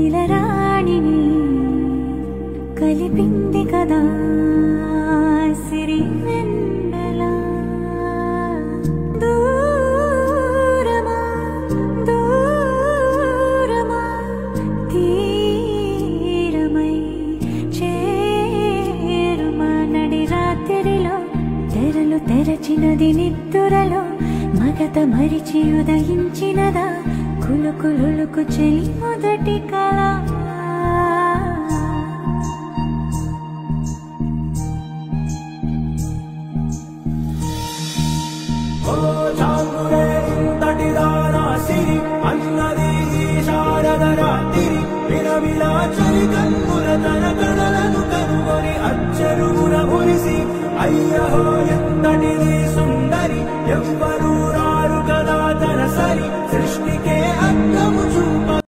ఇలరాణిని కలిపింది కదా సిరి వెన్నెల దూరమా దూరమా తీరమై చేరుమా నడి రాత్రిలో తెరలు తెరచినది నిద్దురలో మగత మరిచి ఉదయించినదా కులుకులుకు చెలి మొదటి కళ అన్నది శారద రాత్రి విరవిలా చలి కన్నుల తన కళలను కనుగొని అచ్చరువున మురిసి అయ్యో ఎంతటిది సుందరి ఎవ్వరూ రారు కదా తన సరి సృష్టికే అర్థము చూప